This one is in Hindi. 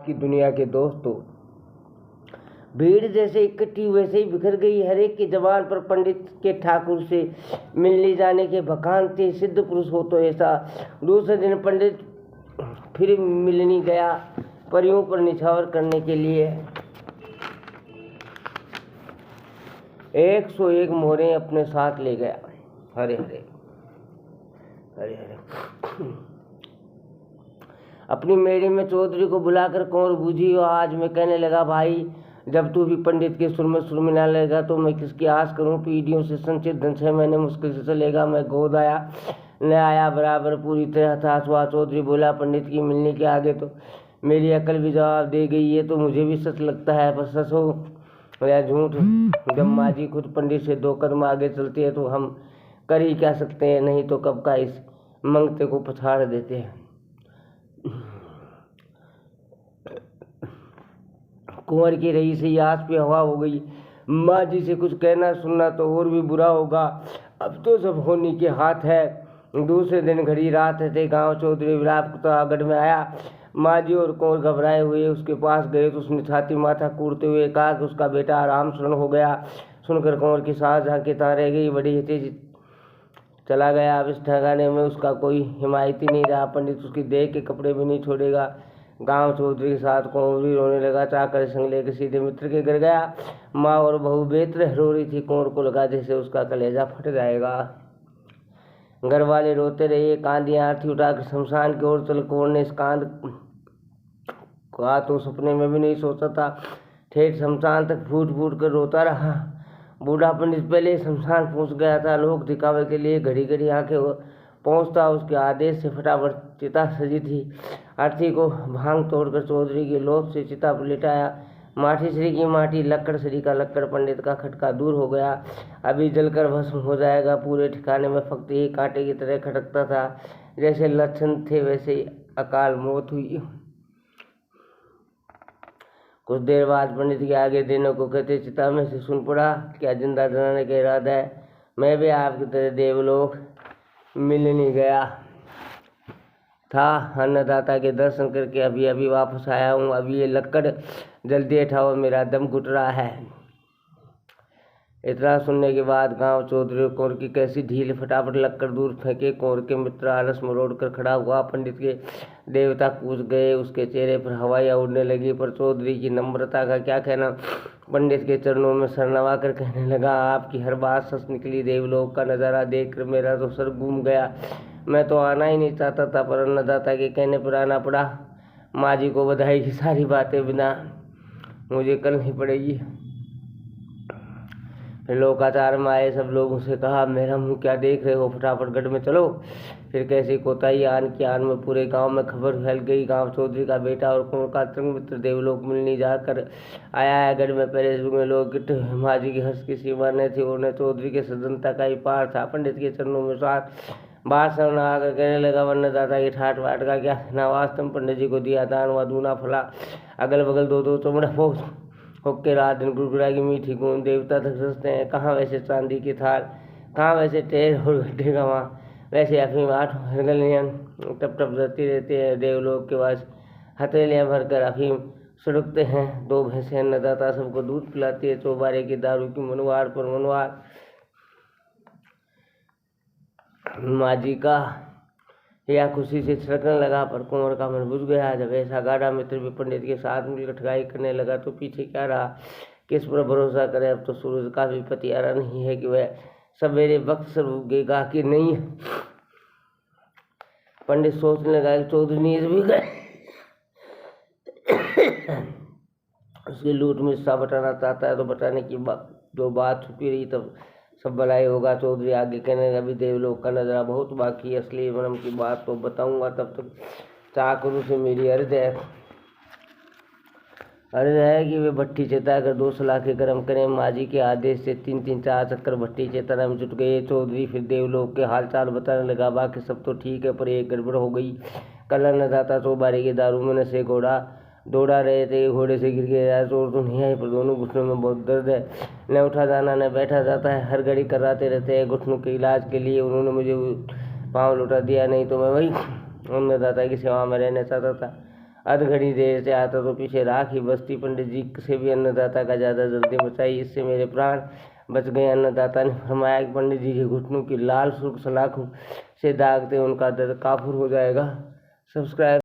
की दुनिया के दोस्तों, भीड़ जैसे इकट्ठी वैसे ही बिखर गई। हर एक की जबान पर पंडित के ठाकुर से मिलने जाने के बखान थे। सिद्ध पुरुष हो तो ऐसा। दूसरे दिन पंडित फिर मिलने गया, परियों पर निछावर करने के लिए। 101 मोहरें अपने साथ ले गया। हरे हरे हरे हरे। अपनी मेड़ी में चौधरी को बुलाकर कौर बूझी और आज मैं कहने लगा, भाई जब तू भी पंडित के सुर में ना लेगा तो मैं किसकी आस करूं। पीढ़ियों से संचित धन 6 महीने मुश्किल से चलेगा। मैं गोद आया न आया बराबर पूरी तरह था। चौधरी बोला, पंडित की मिलने के आगे तो मेरी अकल भी जवाब दे गई। ये तो मुझे भी सच लगता है, पर सच हो या झूठ, जब माँ जी खुद पंडित से 2 कदम आगे चलती है तो हम कर ही क्या सकते हैं। नहीं तो कब का इस मंगते को पछाड़ देते हैं। कुंवर की रही से आस पे हवा हो गई। माँ जी से कुछ कहना सुनना तो और भी बुरा होगा। अब तो सब होने के हाथ है। दूसरे दिन घड़ी रात थे। गांव चौधरी विलाप कुतागढ़ में आया। माँ जी और कुंवर घबराए हुए उसके पास गए तो उसने छाती माथा कूटते हुए कहा कि उसका बेटा आराम शरण हो गया। सुनकर कुंवर की सांस झांकी रह गई। बड़ी तेज चला गया। अब इस ठिकाने में उसका कोई हिमायती नहीं रहा। पंडित उसकी देह के कपड़े भी नहीं छोड़ेगा। गांव चौधरी के साथ कुंवर भी रोने लगा। चाकर संग लेकर सीधे मित्र के घर गया। माँ और बहू बेहतर रो रही थी। कुंवर को लगा जैसे उसका कलेजा फट जाएगा। घर वाले रोते रहे। कांधी आरती उठाकर शमशान की ओर चल। कुंवर ने इस कांध का तो सपने में भी नहीं सोचा था। ठेठ शमशान तक फूट फूट कर रोता रहा। बूढ़ा पंडित पहले शमशान पहुंच गया था। लोग दिखावे के लिए घड़ी घड़ी आंखें पहुंचता। उसके आदेश से फटाफट चिता सजी थी। अर्थी को भांग तोड़कर चौधरी के लोभ से चिता पर लिटाया। माटी सरी की माटी, लक्कड़ सरी का लक्कड़। पंडित का खटका दूर हो गया। अभी जलकर भस्म हो जाएगा। पूरे ठिकाने में फक्त ही कांटे की तरह खटकता था। जैसे लक्षण थे वैसे ही अकाल मौत हुई। कुछ देर बाद पंडित के आगे देने को कहते चिता में से सुन पड़ा, क्या जिंदा जलाने का इरादा है? मैं भी आपकी तरह देवलोक मिलने गया था। अन्नदाता के दर्शन करके अभी अभी वापस आया हूँ। अभी ये लक्कड़ जल्दी उठाओ, मेरा दम घुट रहा है। इतना सुनने के बाद गांव चौधरी कुंवर की कैसी ढील। फटाफट लक्कड़ दूर फेंके। कुंवर के मित्र आलस मरोड़ कर खड़ा हुआ। पंडित के देवता कूद गए। उसके चेहरे पर हवाइयाँ उड़ने लगी। पर चौधरी की नम्रता का क्या कहना। पंडित के चरणों में सर नवा कर कहने लगा, आपकी हर बात सच निकली। देवलोक का नज़ारा देखकर मेरा तो सर घूम गया। मैं तो आना ही नहीं चाहता था, पर अन्नदाता के कहने पर आना पड़ा। माँ जी को बधाई की सारी बातें बिना मुझे करनी पड़ेगी। फिर लोकाचार में आए सब लोगों से कहा, मेरा मुंह क्या देख रहे हो, फटाफट गढ़ में चलो। फिर कैसी कोताही आन की आन में पूरे गांव में खबर फैल गई। गांव चौधरी का बेटा और कुंवर का तंग मित्र देवलोक मिलने जाकर आया है। गढ़ में पहले युग में लोग गिट्ट माँ जी की हर्ष की सीमा न थी। उन्हें चौधरी के सज्जनता का ही पार था। पंडित के चरणों में साथ बात समझ आकर कहने लगा, अन्नदाता की ठाट बाट का क्या कहना। वास्तव पंडित जी को दिया दान व दूना फला। अगल बगल 2-2 चमड़ा पोस होके रात दिन गुड़गुड़ा की मीठी गूंद। देवता तक सोचते हैं, कहाँ वैसे चांदी की थाल, कहाँ वैसे टेर और गड्ढे का वहाँ वैसे अफीम 8 हरगलियाँ टप टप जलती रहती है। देवलोक के पास हथेलियाँ भरकर अफीम सुड़कते हैं। 2 भैंसें अन्नदाता सबको दूध पिलाती है। चौबारे की दारू की मनवार पर मनवार। माँ जी का या खुशी से छिड़कने लगा, पर कुंवर का मन बुझ गया। जब ऐसा गाढ़ा मित्र भी पंडित के साथ मिलकर ठगाई करने लगा तो पीछे क्या रहा, किस पर भरोसा करें। अब तो सूरज का भी पतियारा नहीं है कि वह सवेरे वक्त से उगेगा कि नहीं। पंडित सोचने लगा कि चौधरी नींद भी गए। उसकी लूट में हिस्सा बटाना चाहता है तो बटाने की जो बात छुपी रही तब सब भलाई होगा। चौधरी आगे कहने लगा, अभी देवलोक का नज़ारा बहुत बाकी। असली मनम की बात तो बताऊंगा, तब तक चाकरू से मेरी अर्ज है कि वे भट्टी चेता कर 2 सलाखे गर्म करें। माँ जी के आदेश से 3-3 4 चक्कर भट्टी चेतना में जुट गए। चौधरी फिर देवलोक के हालचाल बताने लगा। बाकी सब तो ठीक है, पर एक गड़बड़ हो गई। कल अन्नदाता चौबारे के दारू में नशे घोड़ा दौड़ा रहे थे। घोड़े से गिर गया। चोट तो नहीं आई, पर दोनों घुटनों में बहुत दर्द है। न उठा जाना न बैठा जाता है। हर घड़ी कराते रहते हैं। घुटनों के इलाज के लिए उन्होंने मुझे पाँव लौटा दिया, नहीं तो मैं वही अन्नदाता की सेवा में रहना चाहता था। अध घड़ी देर से आता तो पीछे राख ही बस्ती। पंडित जी से भी अन्नदाता का ज़्यादा जल्दी बचाई, इससे मेरे प्राण बच गए। अन्नदाता ने फरमाया कि पंडित जी के घुटनों की लाल सुर्ख सलाखों से दागते उनका दर्द काफुर हो जाएगा। सब्सक्राइब